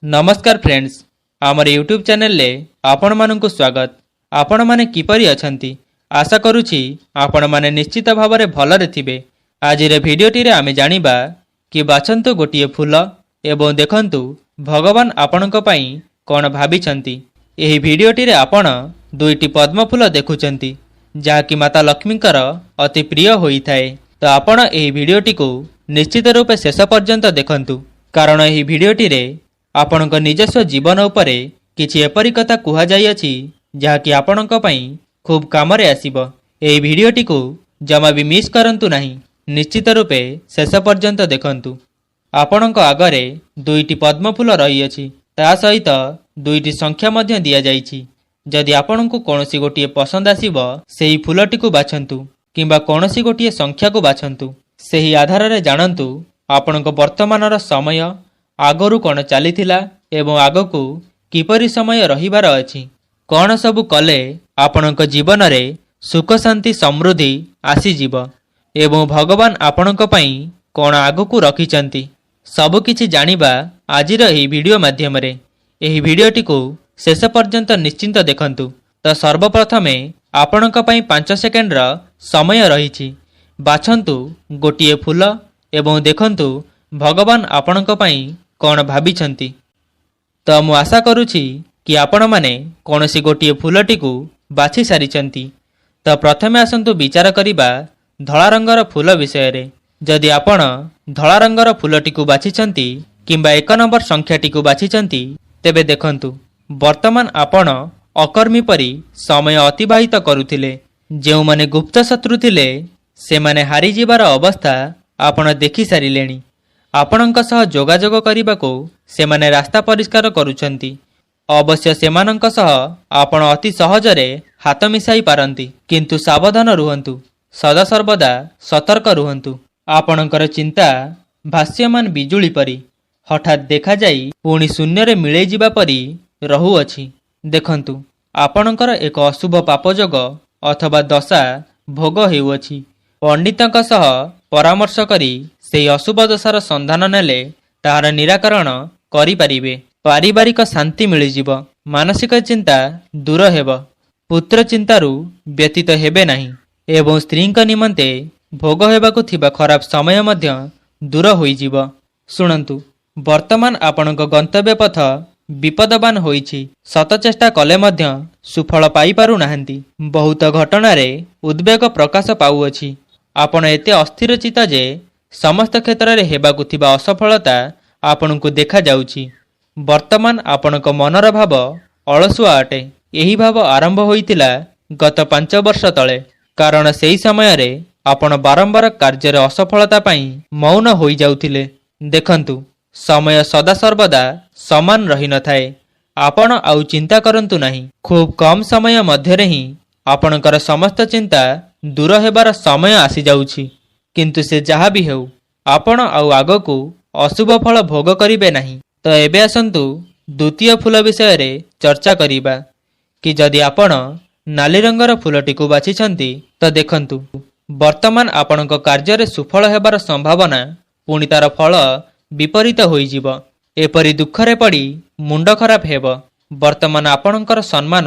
नमस्कार फ्रेंड्स, आमर YouTube channel ले आपण मानकु स्वागत। आपण माने किपरि अछंती? आशा करूछि आपण माने निश्चित भाव में भलरे थिबे। आज रे भिडियोटी रे आमे जानिबा कि बाछंतु गोटिए फूल एवं देखंतु भगवान आपणक पई कोन भाबिछंती। एही भिडियोटी रे आपण दुईटी पद्म फूल देखुचंती जाकि माता लक्ष्मीकर अति प्रिय होइथाए। तो आपण एही भिडियोटी को निश्चित रूपे शेष पर्यंत देखंतु, कारण एही भिडियोटी रे आपणक निजस्व जीवन उपरे किछि एपरि कथा कुहा जाई अछि जाकि आपणक पई खूब कामरे आसीबो। एही भिडियोटी को जमा भी मिस करंतु नाही, निश्चित रूपे शेष पर्यंत देखंतु। आपणक आगरे दुईटी पद्म फूल रही अछि, ता सहित दुईटी संख्या मध्य दिया जाइछि। जदि आपणकु कोनोसी गोटिए पसंद आसीबो सेही फूलटी को बाछंतु किंबा कोनोसी गोटिए संख्या को बाछंतु। सेही आधार रे जानंतु आपणक वर्तमानर समय आगरू कौन चलीथिला एवं आगकू किपरि समय रहिबार अछि, कौन सबु कले आपणक जीवन रे सुख शांति समृद्धि आसीजिब एवं भगवान आपणक पई कौन आगकू रखिचंती, सबु किछि जानिबा आजिर एही वीडियो माध्यम रे। एही वीडियोटी को शेष पर्यंत निश्चिंत देखंतु। तो सर्वप्रथमे आपणक पई 5 सेकेंड रा समय रहिछि। बाछंतु गोटिए फूल एवं देखंतु भगवान आपणक पई कौन भाबिछंती। तो मु आशा करुछि कि आपण माने कोनोसी गोटिए फूलटी को बाछि सारिछंती। तो प्रथमे आसंतु विचार करिबा धला रंगर फूल विषय रे। जदि आपण धला रंगर फूलटी को बाछिछंती किंबा 1 नंबर संख्याटी को बाछिछंती, तेबे देखंतु वर्तमान आपण अकर्मी परी समय अतिबाहित करुथिले। जेउ माने गुप्त शत्रु थिले से माने हारि जिबार अवस्था आपण देखि सारिलेनी। आपणक सह जोगाजोग करिबाको सेमाने रास्ता परिष्कार करुछंती। अवश्य सेमानंक सह आपण अति सहजरे हाथ मिसाई पारंती, किंतु सावधान रुहंतु, सदा सर्वदा सतर्क रुहंतु। आपणकर चिंता भास्यमान बिजुली परी हठात देखा जाई पुणी शून्य रे मिले जिबा परी रहुअछि। देखंतु आपणकर एक अशुभ पापजोग अथवा दशा भोग हेउअछि। पंडितक सह परामर्श करी से अशुभ दशार संधान नेले तार निराकरण करि पारिबे। पारिवारिक शांति मिलिजिब, मानसिक चिंता दूर हेब, पुत्र चिंतारू व्यतीत हेबे नाही एवं स्त्रीक निमंते भोग हेबाकु थिबा खराब समय मध्य दूर होइजिब। सुनंतु वर्तमान आपणक गंतव्य पथ विपदवान होइछि। शत चेष्टा कले मध्य सुफल पाई पारु नाहंती। बहुत घटना रे उद्वेग प्रकाश पाउअछि। आपण एते अस्थिर चित्त जे समस्त क्षेत्र रे हेबाकु थिबा असफलता आपणकु देखा जाउछि। वर्तमान आपणक मनर भाव अलसुआ अटे। एही भाव आरंभ होइतिला गत 5 वर्ष तले, कारण सेही समय रे आपण बारंबार कार्य रे असफलता पई मौन होई जाउथिले। देखंतु समय सदा सर्वदा समान रही न थाए। आपण आउ चिंता करंतु नाही। खूब कम समय मध्य रे ही आपणकर समस्त चिंता दूर हेबार समय आसी जाउछि। किंतु से जहा भी हेउ आपण आउ आगकू अशुभ फल भोग करिबे नाही। तो एबे आसंतु द्वितीय फूल विषय रे चर्चा करिबा कि जदि आपण नाली रंगर फूलटी को बाछिछंती, तो देखंतु वर्तमान आपणक कार्य रे सुफल हेबार संभावना पुणी तार फल विपरीत होइजिब। एपरि दुखरे पड़ी मुंड खराब हेब। वर्तमान आपणकर सम्मान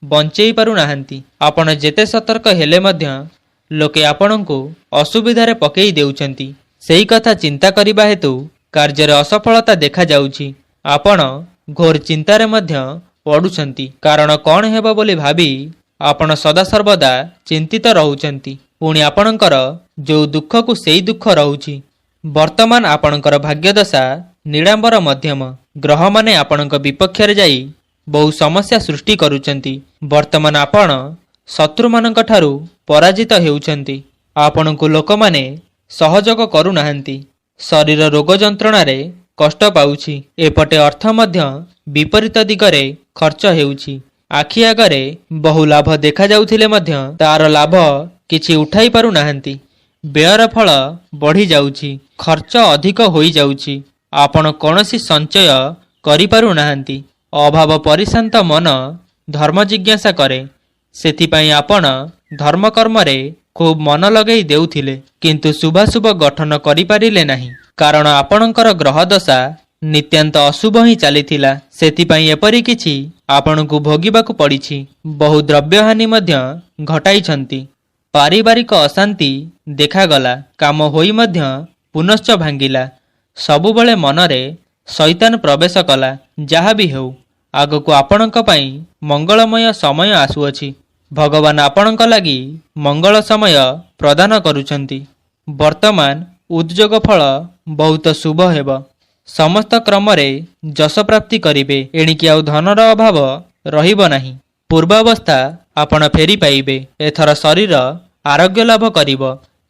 बंचेई पारु नाहंती। आपण जेते सतर्क हेले मध्य लोके आपणको असुविधारे पकेई देउछंती। सेही कथा चिंता करिबा हेतु कार्य रे असफलता देखा जाउछि। आपण घोर चिंतारे मध्य पडुछंती, कारण कोन हेबो बोली भाबी आपण सदा सर्वदा चिंतित रहुछंती। पुणी आपणकर जो दुख को सेही दुख रहुछि। वर्तमान आपणकर भाग्यदशा निडांबर मध्यम। ग्रह माने आपणक विपक्ष रे जाई बहु समस्या सृष्टि करुचंती। वर्तमान आपण शत्रु मानक ठारू पराजित हेउचंती। आपणकु लोक माने सहयोग करू नाहंती। शरीर रोग जंत्रणा रे कष्ट पाउछि। एपटे अर्थ मध्य विपरीत दिगरे खर्च हेउछि। आखि आगरे बहु लाभ देखा जाउथिले मध्य तार लाभ किछि उठाई पारु नाहंती। व्ययर फल बढ़ी जाउछि, खर्च अधिक होई जाउछि। आपण कोनोसी संचय करि पारु नाहंती। अभाव परिशांत मन धर्म जिज्ञासा करे। सेथिपाई आपण धर्म कर्म रे खूब मन लगेई देउथिले, किंतु शुभाशुभ गठन करि पारिले नाही, कारण आपणकर ग्रह दशा ନିତ୍ୟାନ୍ତ ଅଶୁଭ ହିଁ ଚାଲିଥିଲା। ସେଥିପାଇଁ ଏପରି କିଛି ଆପଣଙ୍କୁ ଭୋଗିବାକୁ ପଡ଼ିଛି। ବହୁ ଦ୍ରବ୍ୟହାନି ମଧ୍ୟ ଘଟାଇଛନ୍ତି। ପାରିବାରିକ ଅଶାନ୍ତି ଦେଖାଗଲା। କାମ ହୋଇ ମଧ୍ୟ ପୁନଶ୍ଚ ଭାଙ୍ଗିଲା। ସବୁବେଳେ ମନରେ ଶୈତାନ ପ୍ରବେଶ କଲା। ଯାହା ବି ହେଉ, ଆଗକୁ ଆପଣଙ୍କ ପାଇଁ ମଙ୍ଗଳମୟ ସମୟ ଆସୁଅଛି। ଭଗବାନ ଆପଣଙ୍କ ଲାଗି ମଙ୍ଗଳ ସମୟ ପ୍ରଦାନ କରୁଛନ୍ତି। ବର୍ତ୍ତମାନ ଉଦ୍ଯୋଗ ଫଳ ବହୁତ ଶୁଭ ହେବ। ସମସ୍ତ କ୍ରମରେ ଯଶ ପ୍ରାପ୍ତି କରିବେ। ଏଣିକି ଆଉ ଧନର ଅଭାବ ରହିବ ନାହିଁ। ପୂର୍ବାବସ୍ଥା ଆପଣ ଫେରି ପାଇବେ। ଏଥର ଶରୀର ଆରୋଗ୍ୟ ଲାଭ କରିବ।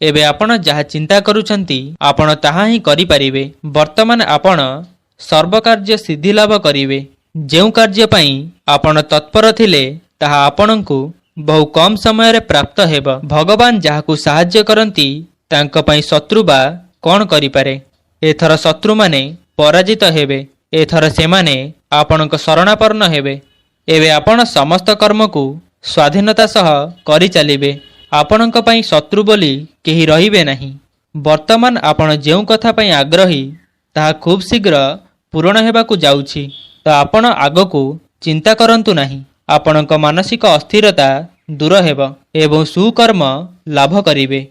ଏବେ ଆପଣ ଯାହା ଚିନ୍ତା କରୁଛନ୍ତି ଆପଣ ତାହା ହିଁ କରିପାରିବେ। ବର୍ତ୍ତମାନ ଆପଣ ସର୍ବକାର୍ଯ୍ୟ ସିଦ୍ଧି ଲାଭ କରିବେ। ଯେଉଁ କାର୍ଯ୍ୟ ପାଇଁ ଆପଣ ତତ୍ପର ଥିଲେ ତାହା ଆପଣଙ୍କୁ ବହୁ କମ୍ ସମୟରେ ପ୍ରାପ୍ତ ହେବ। ଭଗବାନ ଯାହାକୁ ସାହାଯ୍ୟ କରନ୍ତି ତାଙ୍କ ପାଇଁ ଶତ୍ରୁ ବା କ'ଣ କରିପାରେ? ଏଥର ଶତ୍ରୁମାନେ ପରାଜିତ ହେବେ। ଏଥର ସେମାନେ ଆପଣଙ୍କ ଶରଣାପନ୍ନ ହେବେ। ଏବେ ଆପଣ ସମସ୍ତ କର୍ମକୁ ସ୍ୱାଧୀନତା ସହ କରିଚାଲିବେ। ଆପଣଙ୍କ ପାଇଁ ଶତ୍ରୁ ବୋଲି କେହି ରହିବେ ନାହିଁ। ବର୍ତ୍ତମାନ ଆପଣ ଯେଉଁ କଥା ପାଇଁ ଆଗ୍ରହୀ ତାହା ଖୁବ୍ ଶୀଘ୍ର ପୂରଣ ହେବାକୁ ଯାଉଛି। ତ ଆପଣ ଆଗକୁ ଚିନ୍ତା କରନ୍ତୁ ନାହିଁ। ଆପଣଙ୍କ ମାନସିକ ଅସ୍ଥିରତା ଦୂର ହେବ ଏବଂ ସୁକର୍ମ ଲାଭ କରିବେ।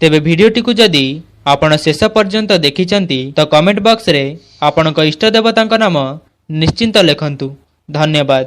ତେବେ ଭିଡ଼ିଓଟିକୁ ଯଦି ଆପଣ ଶେଷ ପର୍ଯ୍ୟନ୍ତ ଦେଖିଛନ୍ତି ତ କମେଣ୍ଟ ବକ୍ସରେ ଆପଣଙ୍କ ଇଷ୍ଟ ଦେବତାଙ୍କ ନାମ ନିଶ୍ଚିନ୍ତ ଲେଖନ୍ତୁ। ଧନ୍ୟବାଦ।